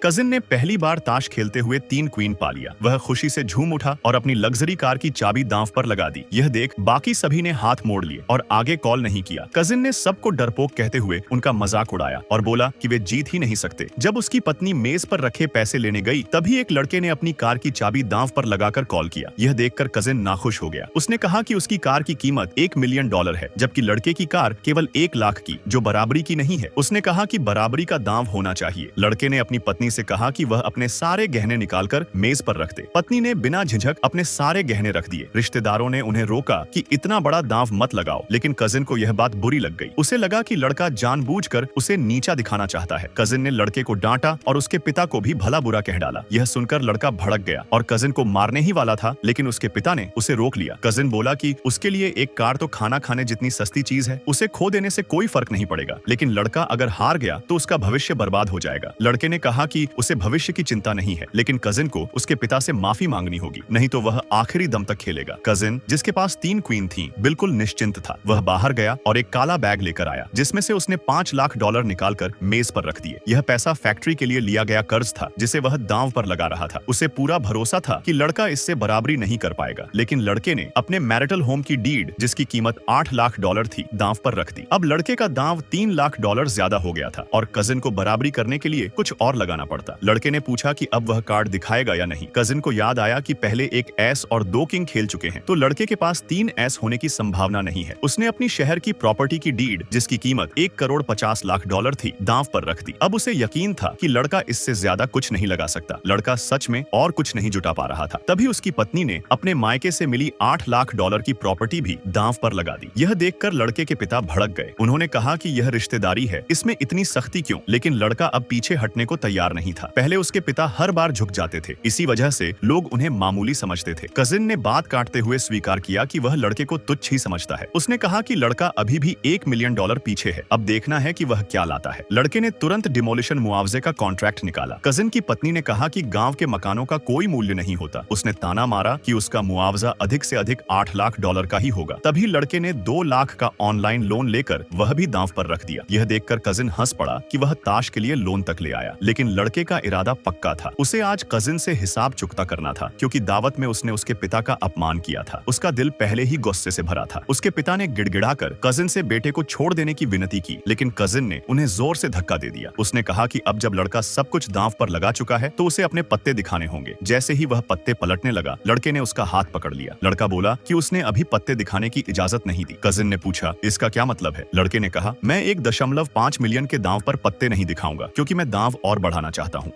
Cousin ने पहली बार ताश खेलते हुए 3 क्वीन पा लिया। वह खुशी से झूम उठा और अपनी लग्जरी कार की चाबी दांव पर लगा दी। यह देख बाकी सभी ने हाथ मोड़ लिए और आगे कॉल नहीं किया। कजिन ने सबको डरपोक कहते हुए उनका मजाक उड़ाया और बोला कि वे जीत ही नहीं सकते। जब उसकी पत्नी मेज पर रखे पैसे लेने गई, तभी एक लड़के ने अपनी कार की चाबी दांव पर लगाकर कॉल किया। यह देखकर कजिन नाखुश हो गया। उसने कहा कि उसकी कार की कीमत $1 मिलियन है, जबकि लड़के की कार केवल 1 लाख की, जो बराबरी की नहीं है। उसने कहा कि बराबरी का दांव होना चाहिए। लड़के ने अपनी पत्नी से कहा कि वह अपने सारे गहने निकालकर मेज पर रख दे। पत्नी ने बिना झिझक अपने सारे गहने रख दिए। रिश्तेदारों ने उन्हें रोका कि इतना बड़ा दांव मत लगाओ, लेकिन कजिन को यह बात बुरी लग गई। उसे लगा कि लड़का जानबूझकर उसे नीचा दिखाना चाहता है। कजिन ने लड़के को डांटा और उसके पिता को भी भला बुरा कह डाला। यह सुनकर लड़का भड़क गया और कजिन को मारने ही वाला था, लेकिन उसके पिता ने उसे रोक लिया। कजिन बोला कि उसके लिए एक कार तो खाना खाने जितनी सस्ती चीज है, उसे खो देने से कोई फर्क नहीं पड़ेगा, लेकिन लड़का अगर हार गया तो उसका भविष्य बर्बाद हो जाएगा। लड़के ने कहा कि उसे भविष्य की चिंता नहीं है, लेकिन कजिन को उसके पिता से माफी मांगनी होगी, नहीं तो वह आखिरी दम तक खेलेगा। कजिन, जिसके पास 3 क्वीन थी, बिल्कुल निश्चिंत था। वह बाहर गया और एक काला बैग लेकर आया, जिसमें से उसने $5 लाख निकालकर मेज पर रख दिए। यह पैसा फैक्ट्री के लिए लिया गया कर्ज था, जिसे वह दांव पर लगा रहा था। उसे पूरा भरोसा था कि लड़का इससे बराबरी नहीं कर पाएगा, लेकिन लड़के ने अपने मैरिटल होम की डीड, जिसकी कीमत $8 लाख थी, दांव पर रख दी। अब लड़के का दांव $3 लाख ज्यादा हो गया था और कजिन को बराबरी करने के लिए कुछ और लगाना पड़ता। लड़के ने पूछा कि अब वह कार्ड दिखाएगा या नहीं। कजिन को याद आया कि पहले एक एस और 2 किंग खेल चुके हैं, तो लड़के के पास 3 एस होने की संभावना नहीं है। उसने अपनी शहर की प्रॉपर्टी की डीड, जिसकी कीमत $1,50,00,000 थी, दांव पर रख दी। अब उसे यकीन था कि लड़का इससे ज्यादा कुछ नहीं लगा सकता। लड़का सच में और कुछ नहीं जुटा पा रहा था। तभी उसकी पत्नी ने अपने मायके से मिली $8 लाख की प्रॉपर्टी भी दांव पर लगा दी। यह देखकर लड़के के पिता भड़क गए। उन्होंने कहा कि यह रिश्तेदारी है, इसमें इतनी सख्ती क्यों? लेकिन लड़का अब पीछे हटने को तैयार नहीं था। पहले उसके पिता हर बार झुक जाते थे, इसी वजह से लोग उन्हें मामूली समझते थे। कजिन ने बात काटते हुए स्वीकार किया कि वह लड़के को तुच्छ ही समझता है। उसने कहा कि लड़का अभी भी $1 मिलियन पीछे है, अब देखना है कि वह क्या लाता है। लड़के ने तुरंत डिमोलिशन मुआवजे का कॉन्ट्रैक्ट निकाला। कजिन की पत्नी ने कहा कि गांव के मकानों का कोई मूल्य नहीं होता। उसने ताना मारा कि उसका मुआवजा अधिक से अधिक $8 लाख का ही होगा। तभी लड़के ने $2 लाख का ऑनलाइन लोन लेकर वह भी दांव पर रख दिया। यह देखकर कजिन हंस पड़ा कि वह ताश के लिए लोन तक ले आया, लेकिन लड़के का इरादा पक्का था। उसे आज कजिन से हिसाब चुकता करना था, क्योंकि दावत में उसने उसके पिता का अपमान किया था। उसका दिल पहले ही गुस्से से भरा था। उसके पिता ने गिड़गिड़ाकर कजिन से बेटे को छोड़ देने की विनती की, लेकिन कजिन ने उन्हें जोर से धक्का दे दिया। उसने कहा कि अब जब लड़का सब कुछ दांव पर लगा चुका है, तो उसे अपने पत्ते दिखाने होंगे। जैसे ही वह पत्ते पलटने लगा, लड़के ने उसका हाथ पकड़ लिया। लड़का बोला कि उसने अभी पत्ते दिखाने की इजाजत नहीं दी। कजिन ने पूछा, इसका क्या मतलब है? लड़के ने कहा, मैं 1.5 मिलियन के दांव पर पत्ते नहीं दिखाऊंगा, क्योंकि मैं दांव और बढ़ाना चाहता हूँ।